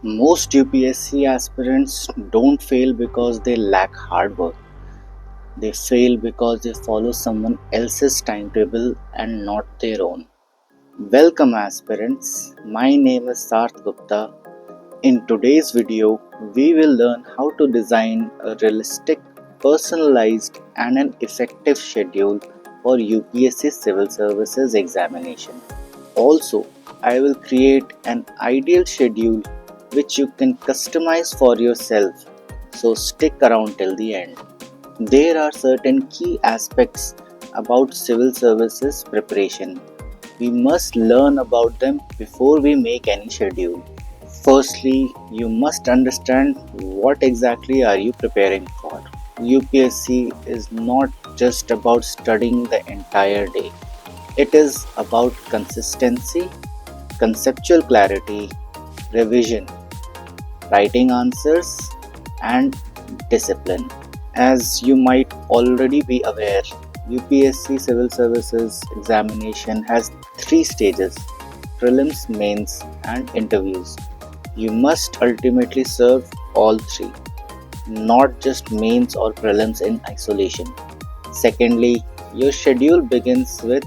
Most UPSC aspirants don't fail because they lack hard work. They fail because they follow someone else's timetable and not their own. Welcome aspirants, my name is Sarth Gupta. In today's video, we will learn how to design a realistic, personalized and an effective schedule for UPSC Civil Services examination. Also, I will create an ideal schedule which you can customize for yourself, so stick around till the end. There are certain key aspects about civil services preparation. We must learn about them before we make any schedule. Firstly, you must understand what exactly are you preparing for. UPSC is not just about studying the entire day. It is about consistency, conceptual clarity, revision, writing answers, and discipline. As you might already be aware, UPSC Civil Services examination has three stages: prelims, mains, and interviews. You must ultimately serve all three, not just mains or prelims in isolation. Secondly, your schedule begins with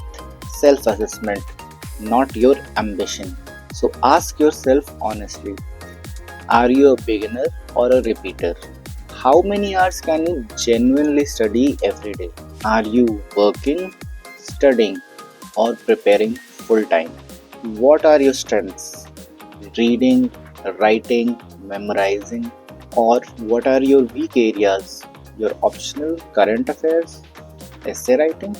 self assessment, not your ambition. So ask yourself honestly, are you a beginner or a repeater? How many hours can you genuinely study every day? Are you working, studying, or preparing full time? What are your strengths? Reading, writing, memorizing, or what are your weak areas? Your optional current affairs, essay writing?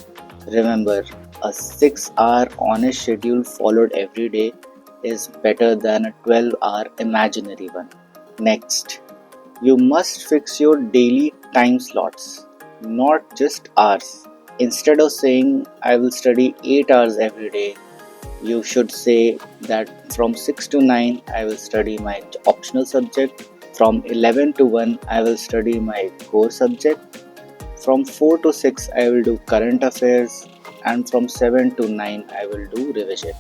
Remember, a 6-hour honest schedule followed every day is better than a 12-hour imaginary one. Next, you must fix your daily time slots, not just hours. Instead of saying, I will study 8 hours every day, you should say that from 6 to 9 I will study my optional subject, from 11 to 1 I will study my core subject, from 4 to 6 I will do current affairs, and from 7 to 9 I will do revision.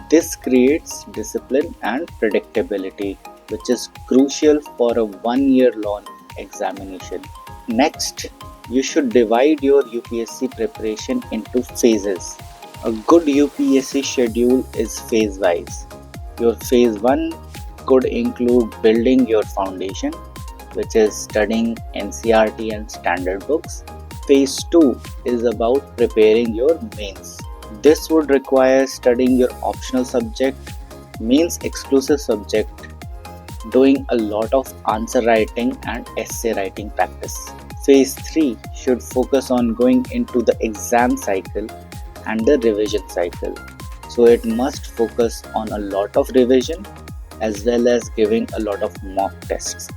This creates discipline and predictability, which is crucial for a 1 year long examination. Next, you should divide your UPSC preparation into phases. A good UPSC schedule is phase wise. Your phase 1 could include building your foundation, which is studying NCERT and standard books. Phase 2 is about preparing your mains. This would require studying your optional subject, mains exclusive subject, doing a lot of answer writing and essay writing practice. Phase 3 should focus on going into the exam cycle and the revision cycle. So it must focus on a lot of revision as well as giving a lot of mock tests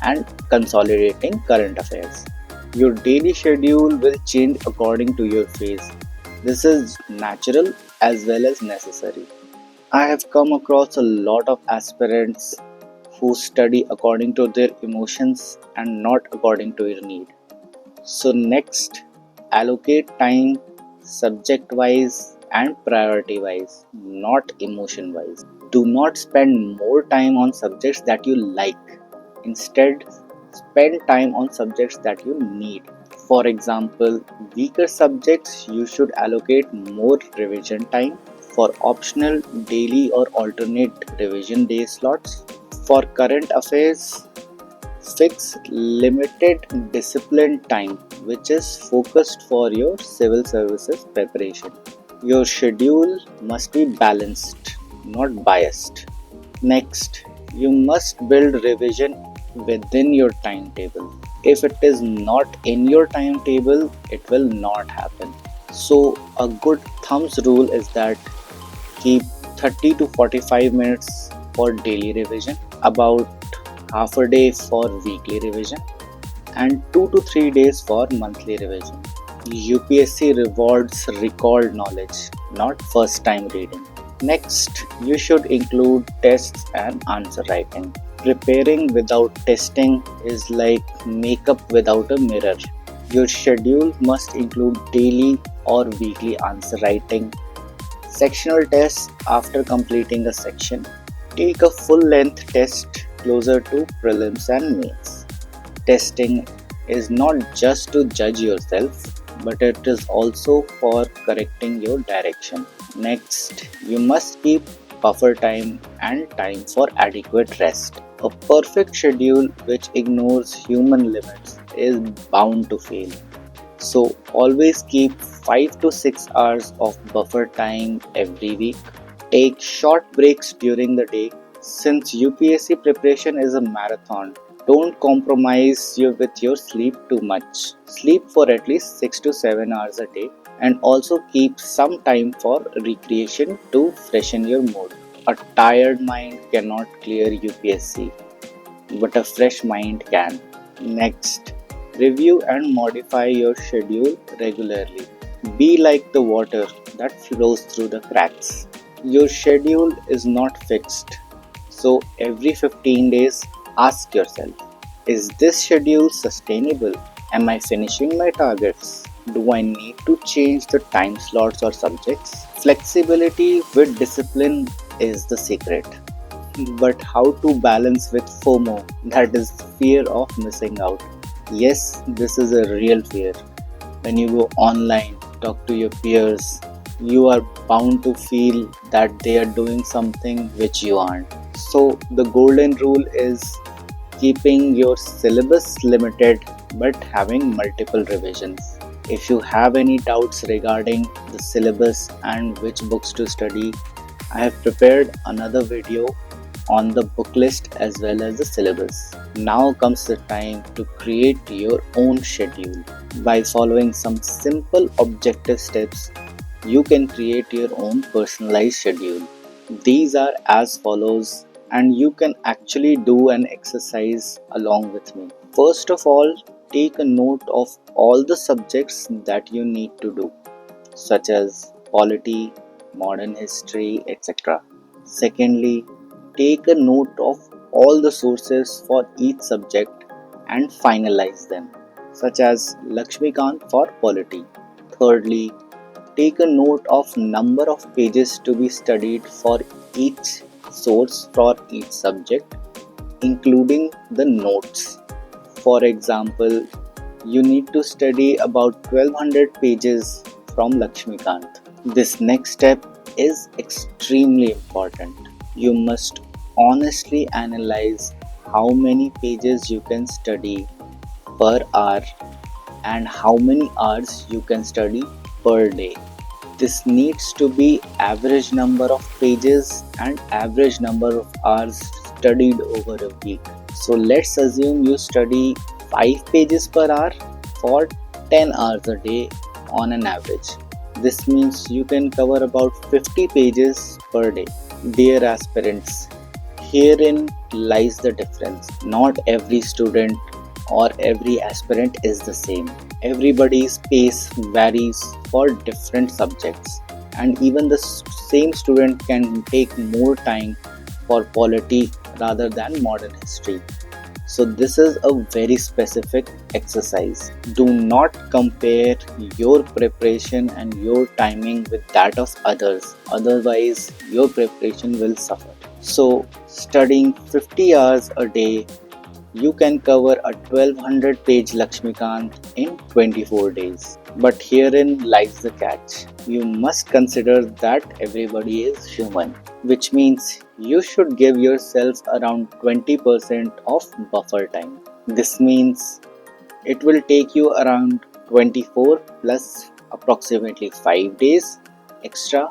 and consolidating current affairs. Your daily schedule will change according to your phase. This is natural as well as necessary. I have come across a lot of aspirants who study according to their emotions and not according to your need. So next, allocate time subject wise and priority wise, not emotion wise. Do not spend more time on subjects that you like. Instead, spend time on subjects that you need. For example, weaker subjects you should allocate more revision time. For optional daily or alternate revision day slots. For current affairs, fix limited discipline time which is focused for your civil services preparation. Your schedule must be balanced, not biased. Next, you must build revision within your timetable. If it is not in your timetable, it will not happen. So, a good thumbs rule is that keep 30 to 45 minutes for daily revision, about half a day for weekly revision, and 2 to 3 days for monthly revision. UPSC rewards recalled knowledge, not first time reading. Next, you should include tests and answer writing. Preparing without testing is like makeup without a mirror. Your schedule must include daily or weekly answer writing, sectional tests after completing a section. Take a full length test closer to prelims and mains. Testing is not just to judge yourself, but it is also for correcting your direction. Next, you must keep buffer time and time for adequate rest. A perfect schedule which ignores human limits is bound to fail. So, always keep 5 to 6 hours of buffer time every week. Take short breaks during the day. Since UPSC preparation is a marathon, don't compromise with your sleep too much. Sleep for at least 6 to 7 hours a day, and also keep some time for recreation to freshen your mood. A tired mind cannot clear UPSC, but a fresh mind can. Next, review and modify your schedule regularly. Be like the water that flows through the cracks. Your schedule is not fixed, so every 15 days ask yourself, is this schedule sustainable? Am I finishing my targets? Do I need to change the time slots or subjects? Flexibility with discipline is the secret. But how to balance with FOMO, that is fear of missing out? Yes, this is a real fear. When you go online, talk to your peers, you are bound to feel that they are doing something which you aren't. So, the golden rule is keeping your syllabus limited but having multiple revisions. If you have any doubts regarding the syllabus and which books to study, I have prepared another video on the book list as well as the syllabus. Now comes the time to create your own schedule. By following some simple objective steps, you can create your own personalized schedule. These are as follows, and you can actually do an exercise along with me. First of all, take a note of all the subjects that you need to do, such as polity, modern history, etc. Secondly, take a note of all the sources for each subject and finalize them, such as Lakshmikant for polity. Thirdly, take a note of number of pages to be studied for each source for each subject, including the notes. For example, you need to study about 1200 pages from Lakshmikant. This next step is extremely important. You must honestly analyze how many pages you can study per hour and how many hours you can study per day. This needs to be average number of pages and average number of hours studied over a week. So let's assume you study 5 pages per hour for 10 hours a day on an average. This means you can cover about 50 pages per day. Dear aspirants, herein lies the difference. Not every student or every aspirant is the same. Everybody's pace varies for different subjects, and even the same student can take more time for polity rather than modern history. So this is a very specific exercise. Do not compare your preparation and your timing with that of others. Otherwise, your preparation will suffer. So studying 50 hours a day, you can cover a 1200 page Lakshmikant in 24 days. But herein lies the catch. You must consider that everybody is human, which means you should give yourself around 20% of buffer time. This means it will take you around 24 plus approximately 5 days extra.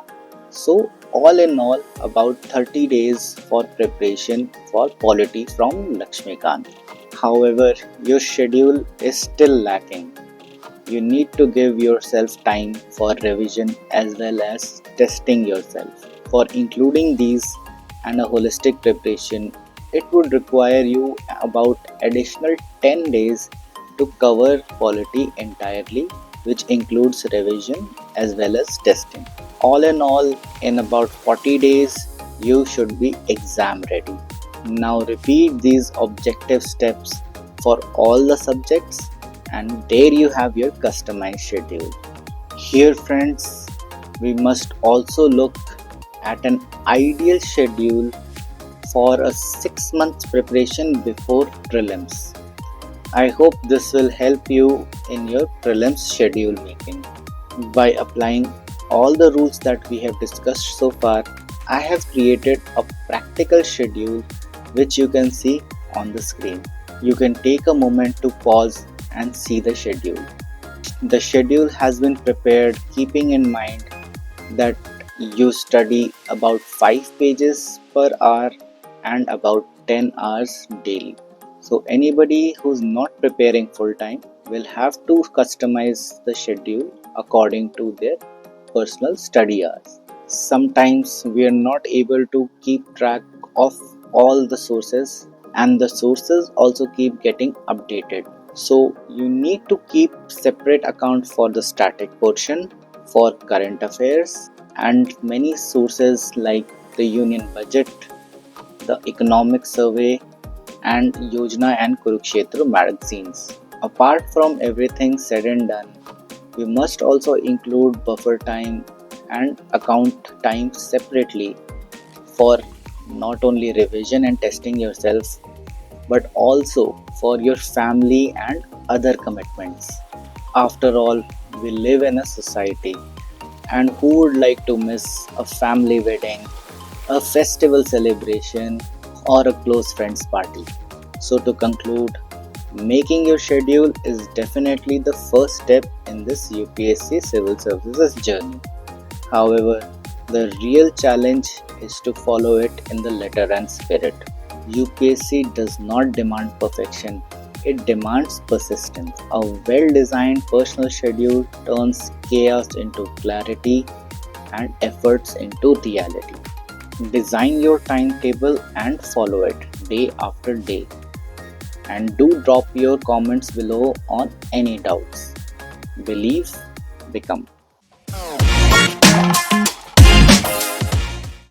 So all in all, about 30 days for preparation for polity from Lakshmikant. However, your schedule is still lacking. You need to give yourself time for revision as well as testing yourself. For including these and a holistic preparation, it would require you about additional 10 days to cover polity entirely, which includes revision as well as testing. All in all, in about 40 days, you should be exam ready. Now repeat these objective steps for all the subjects, and there you have your customized schedule. Here friends, we must also look at an ideal schedule for a 6 months preparation before prelims. I hope this will help you in your prelims schedule making. By applying all the rules that we have discussed so far, I have created a practical schedule which you can see on the screen. You can take a moment to pause and see the schedule. The schedule has been prepared keeping in mind that you study about 5 pages per hour and about 10 hours daily. So anybody who's not preparing full time will have to customize the schedule according to their personal study hours. Sometimes we are not able to keep track of all the sources, and the sources also keep getting updated. So you need to keep separate account for the static portion, for current affairs, and many sources like the union budget, the economic survey, and Yojana and Kurukshetra magazines. Apart from everything said and done, we must also include buffer time and account time separately for not only revision and testing yourself, but also for your family and other commitments. After all, we live in a society, and who would like to miss a family wedding, a festival celebration, or a close friends party? So, to conclude, making your schedule is definitely the first step in this UPSC Civil Services journey. However, the real challenge is to follow it in the letter and spirit. UPSC does not demand perfection, it demands persistence. A well designed personal schedule turns chaos into clarity and efforts into reality. Design your timetable and follow it day after day. And do drop your comments below on any doubts. Believe, become.